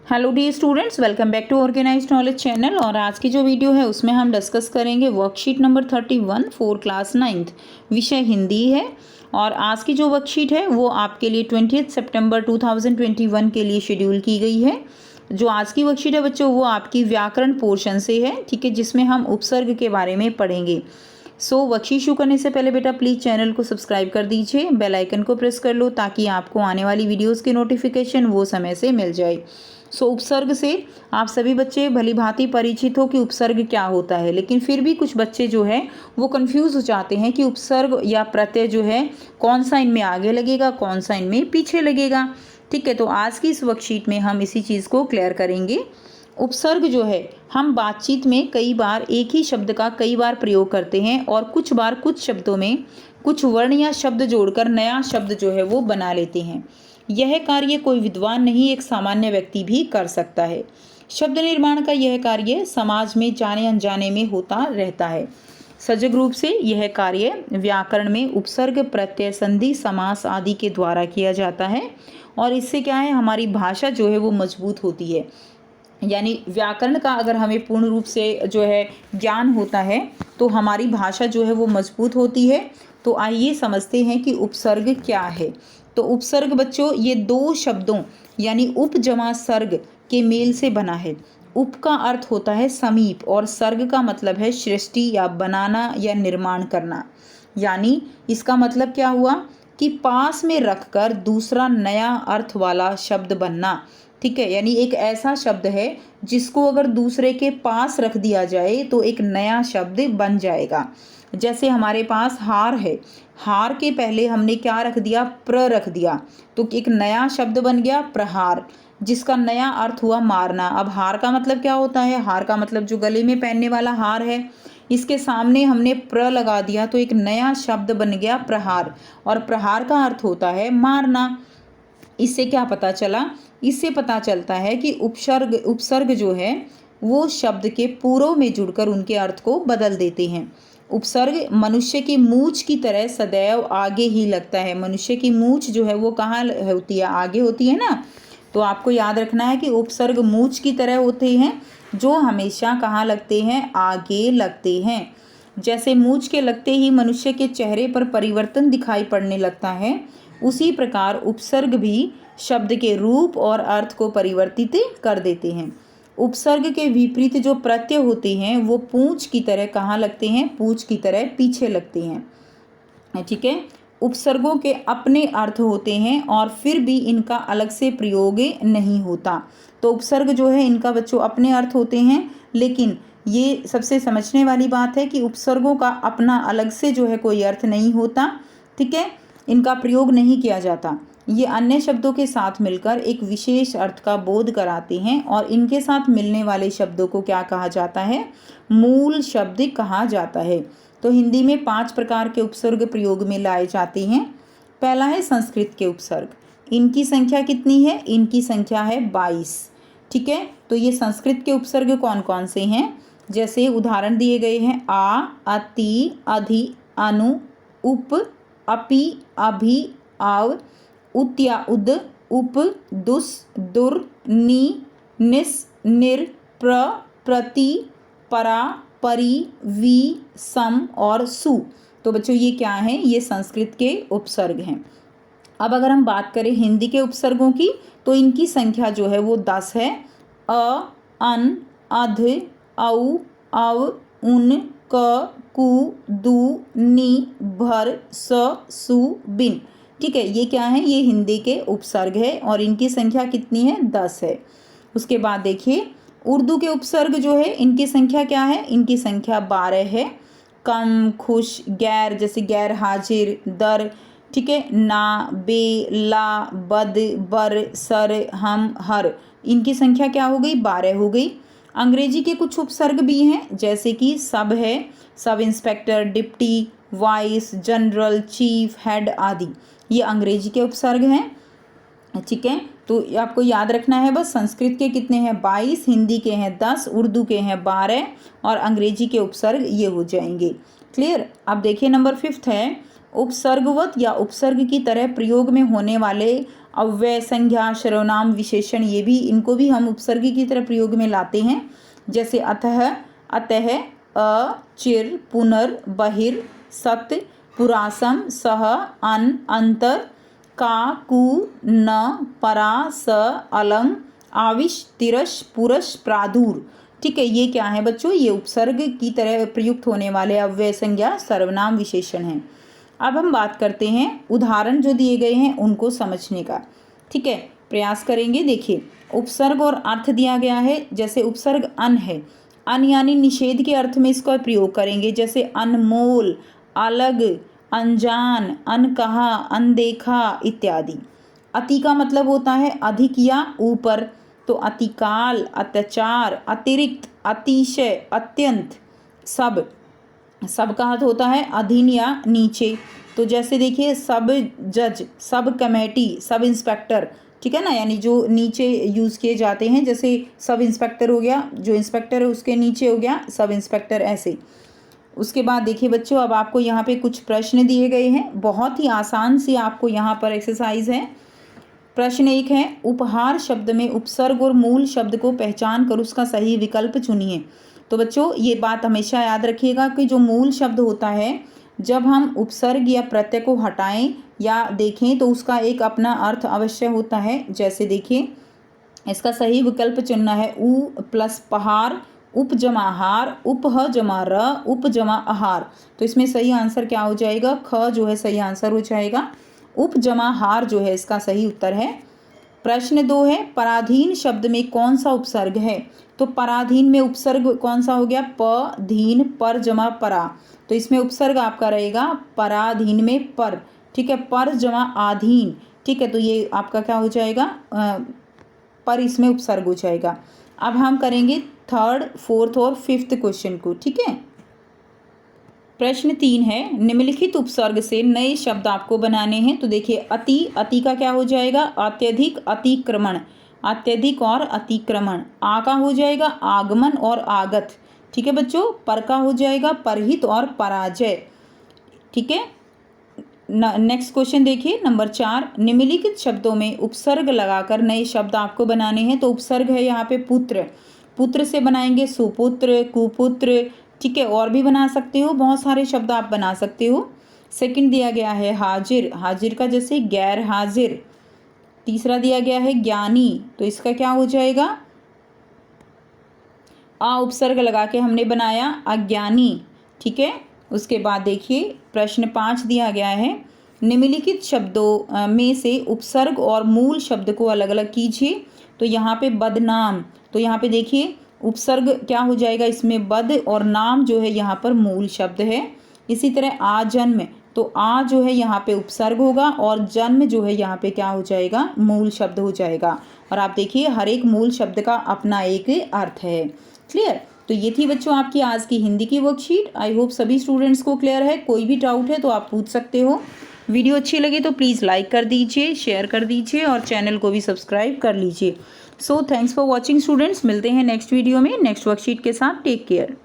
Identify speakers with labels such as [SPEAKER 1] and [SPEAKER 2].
[SPEAKER 1] Hello dear students, welcome back to organised knowledge channel. और आज की जो वीडियो है उसमें हम डिस्कस करेंगे worksheet number 31 for class 9th। विषय हिंदी है और आज की जो वर्कशीट है वो आपके लिए 20 सितंबर 2021 के लिए शेड्यूल की गई है। जो आज की वर्कशीट है बच्चों वो आपकी व्याकरण पोर्शन से है, ठीक है, जिसमें हम उपसर्ग के बारे में पढ़ेंगे। वर्कशीट शुरू करने से पहले बेटा प्लीज़ चैनल को सब्सक्राइब कर दीजिए, बेल आइकन को प्रेस कर लो ताकि आपको आने वाली वीडियोस की नोटिफिकेशन वो समय से मिल जाए। उपसर्ग से आप सभी बच्चे भली भांति परिचित हो कि उपसर्ग क्या होता है, लेकिन फिर भी कुछ बच्चे जो है वो कंफ्यूज हो जाते हैं कि उपसर्ग या प्रत्यय जो है कौन सा इनमें आगे लगेगा, कौन सा इनमें पीछे लगेगा। ठीक है, तो आज की इस वर्कशीट में हम इसी चीज़ को क्लियर करेंगे। उपसर्ग जो है हम बातचीत में कई बार एक ही शब्द का कई बार प्रयोग करते हैं और कुछ बार कुछ शब्दों में कुछ वर्ण या शब्द जोड़कर नया शब्द जो है वो बना लेते हैं। यह कार्य कोई विद्वान नहीं, एक सामान्य व्यक्ति भी कर सकता है। शब्द निर्माण का यह कार्य समाज में जाने अनजाने में होता रहता है। सजग रूप से यह कार्य व्याकरण में उपसर्ग, प्रत्यय, संधि, समास आदि के द्वारा किया जाता है और इससे क्या है, हमारी भाषा जो है वो मजबूत होती है। यानी व्याकरण का अगर हमें पूर्ण रूप से जो है ज्ञान होता है तो हमारी भाषा जो है वो मजबूत होती है। तो आइए समझते हैं कि उपसर्ग क्या है। तो उपसर्ग बच्चों ये दो शब्दों यानी उप जमा सर्ग के मेल से बना है। उप का अर्थ होता है समीप और सर्ग का मतलब है सृष्टि या बनाना या निर्माण करना। यानी इसका मतलब क्या हुआ कि पास में रखकर दूसरा नया अर्थ वाला शब्द बनना। ठीक है, यानी एक ऐसा शब्द है जिसको अगर दूसरे के पास रख दिया जाए तो एक नया शब्द बन जाएगा। जैसे हमारे पास हार है, हार के पहले हमने क्या रख दिया, प्र रख दिया, तो एक नया शब्द बन गया प्रहार, जिसका नया अर्थ हुआ मारना। अब हार का मतलब क्या होता है, हार का मतलब जो गले में पहनने वाला हार है, इसके सामने हमने प्र लगा दिया तो एक नया शब्द बन गया प्रहार, और प्रहार का अर्थ होता है मारना। इससे क्या पता चला, इससे पता चलता है कि उपसर्ग जो है वो शब्द के पूर्व में जुड़कर उनके अर्थ को बदल देते हैं। उपसर्ग मनुष्य की मूंछ की तरह सदैव आगे ही लगता है। मनुष्य की मूंछ जो है वो कहाँ होती है, आगे होती है ना। तो आपको याद रखना है कि उपसर्ग मूंछ की तरह होते हैं जो हमेशा कहाँ लगते हैं, आगे लगते हैं। जैसे मूंछ के लगते ही मनुष्य के चेहरे पर परिवर्तन दिखाई पड़ने लगता है, उसी प्रकार उपसर्ग भी शब्द के रूप और अर्थ को परिवर्तित कर देते हैं। उपसर्ग के विपरीत जो प्रत्यय होते हैं वो पूंछ की तरह कहाँ लगते हैं, पूंछ की तरह पीछे लगते हैं। ठीक है, उपसर्गों के अपने अर्थ होते हैं और फिर भी इनका अलग से प्रयोग नहीं होता। तो उपसर्ग जो है इनका बच्चों अपने अर्थ होते हैं, लेकिन ये सबसे समझने वाली बात है कि उपसर्गों का अपना अलग से जो है कोई अर्थ नहीं होता। ठीक है, इनका प्रयोग नहीं किया जाता। ये अन्य शब्दों के साथ मिलकर एक विशेष अर्थ का बोध कराते हैं और इनके साथ मिलने वाले शब्दों को क्या कहा जाता है, मूल शब्द कहा जाता है। तो हिंदी में 5 प्रकार के उपसर्ग प्रयोग में लाए जाते हैं। पहला है संस्कृत के उपसर्ग। इनकी संख्या कितनी है, इनकी संख्या है 22। ठीक है, तो ये संस्कृत के उपसर्ग कौन कौन से हैं, जैसे उदाहरण दिए गए हैं आ, अति, अधि, अनु, उप, अपि, अभि, आव, उत्या, उद, उप, दुस, दुर, नि, निस, निर, प्र, प्रति, परा, परि, वि, सम और सु। तो बच्चों ये क्या है, ये संस्कृत के उपसर्ग हैं। अब अगर हम बात करें हिंदी के उपसर्गों की तो इनकी संख्या जो है वो 10 है। अ, अन, अध, औ, अव, उन, क, कु, दु, नि, भर, स, सु, बिन। ठीक है, ये क्या है, ये हिंदी के उपसर्ग है और इनकी संख्या कितनी है, 10 है। उसके बाद देखिए उर्दू के उपसर्ग जो है इनकी संख्या क्या है, इनकी संख्या 12 है। कम, खुश, गैर, जैसे गैर हाजिर, दर, ठीक है, ना, बे, ला, बद, बर, सर, हम, हर, इनकी संख्या क्या हो गई, 12 हो गई। अंग्रेजी के कुछ उपसर्ग भी हैं, जैसे कि सब है, sub inspector, deputy, vice, general, chief, head आदि, ये अंग्रेजी के उपसर्ग हैं। ठीक है, तो आपको याद रखना है बस, संस्कृत के कितने हैं, 22, हिंदी के हैं 10, उर्दू के हैं 12 और अंग्रेजी के उपसर्ग ये हो जाएंगे। क्लियर। अब देखिए नंबर 5 है उपसर्गवत या उपसर्ग की तरह प्रयोग में होने वाले अव्यय संज्ञा सर्वनाम विशेषण, ये भी इनको भी हम उपसर्ग की तरह प्रयोग में लाते हैं, जैसे अतः, अतः, अ, चिर, पुनर्, बहिर्, सत, पुरासम, सह, अन, अंतर, का, कु, न, परा, स, अलंग, आविश, तिरश, पुरश, प्रादुर। ठीक है, ये क्या है बच्चों, ये उपसर्ग की तरह प्रयुक्त होने वाले अव्यय संज्ञा सर्वनाम विशेषण हैं। अब हम बात करते हैं उदाहरण जो दिए गए हैं उनको समझने का। ठीक है, प्रयास करेंगे। देखिए, उपसर्ग और अर्थ दिया गया है। जैसे उपसर्ग अन है, अन यानी निषेध के अर्थ में इसका प्रयोग करेंगे, जैसे अनमोल, अलग, अनजान, अनकहा, अनदेखा इत्यादि। अति का मतलब होता है अधिक या ऊपर, तो अतिकाल, अत्याचार, अतिरिक्त, अतिशय, अत्यंत। सब का अर्थ होता है अधीन या नीचे, तो जैसे देखिए सब जज, सब कमेटी, सब इंस्पेक्टर। ठीक है ना, यानी जो नीचे यूज़ किए जाते हैं, जैसे सब इंस्पेक्टर हो गया, जो इंस्पेक्टर है उसके नीचे हो गया सब इंस्पेक्टर, ऐसे। उसके बाद देखिए बच्चों, अब आपको यहाँ पे कुछ प्रश्न दिए गए हैं, बहुत ही आसान सी आपको यहाँ पर एक्सरसाइज है। प्रश्न 1 है, उपहार शब्द में उपसर्ग और मूल शब्द को पहचान कर उसका सही विकल्प चुनिए। तो बच्चों ये बात हमेशा याद रखिएगा कि जो मूल शब्द होता है, जब हम उपसर्ग या प्रत्यय को हटाएं या देखें तो उसका एक अपना अर्थ अवश्य होता है। जैसे देखिए, इसका सही विकल्प चुनना है उ प्लस पहार, उप जमा हार, उपह जमा र, उप जमा आहार। तो इसमें सही आंसर क्या हो जाएगा, ख जो है सही आंसर हो जाएगा। उप जमा हार जो है इसका सही उत्तर है। प्रश्न 2 है, पराधीन शब्द में कौन सा उपसर्ग है। तो पराधीन में उपसर्ग कौन सा हो गया, प धीन पर जमा परा। तो इसमें उपसर्ग आपका रहेगा पराधीन में पर। ठीक है, पर जमा आधीन। ठीक है, तो ये आपका क्या हो जाएगा, पर इसमें उपसर्ग हो जाएगा। अब हम करेंगे 3rd, 4th और 5th क्वेश्चन को। ठीक है, प्रश्न 3 है, निम्नलिखित उपसर्ग से नए शब्द आपको बनाने हैं। तो देखिए, अति का क्या हो जाएगा, अत्यधिक, अतिक्रमण, अत्यधिक और अतिक्रमण। आ का हो जाएगा आगमन और आगत। ठीक है बच्चों, पर का हो जाएगा परहित और पराजय। ठीक है, नेक्स्ट क्वेश्चन देखिए, नंबर 4, निम्नलिखित शब्दों में उपसर्ग लगाकर नए शब्द आपको बनाने हैं। तो उपसर्ग है यहाँ पे पुत्र, पुत्र से बनाएंगे सुपुत्र, कुपुत्र। ठीक है, और भी बना सकते हो, बहुत सारे शब्द आप बना सकते हो। सेकंड दिया गया है हाजिर, हाजिर का जैसे गैर हाजिर। तीसरा दिया गया है ज्ञानी, तो इसका क्या हो जाएगा, आ उपसर्ग लगा के हमने बनाया अज्ञानी। ठीक है, उसके बाद देखिए प्रश्न 5 दिया गया है, निम्नलिखित शब्दों में से उपसर्ग और मूल शब्द को अलग अलग कीजिए। तो यहाँ पे बदनाम, तो यहाँ पे देखिए उपसर्ग क्या हो जाएगा इसमें बद, और नाम जो है यहाँ पर मूल शब्द है। इसी तरह आजन्म, तो आ जो है यहाँ पे उपसर्ग होगा और जन्म जो है यहाँ पे क्या हो जाएगा, मूल शब्द हो जाएगा। और आप देखिए हर एक मूल शब्द का अपना एक अर्थ है। क्लियर, तो ये थी बच्चों आपकी आज की हिंदी की वर्कशीट। आई होप सभी स्टूडेंट्स को क्लियर है। कोई भी डाउट है तो आप पूछ सकते हो। वीडियो अच्छी लगी तो प्लीज़ लाइक कर दीजिए, शेयर कर दीजिए और चैनल को भी सब्सक्राइब कर लीजिए। So thanks for watching students, मिलते हैं नेक्स्ट वीडियो में नेक्स्ट वर्कशीट के साथ। Take care.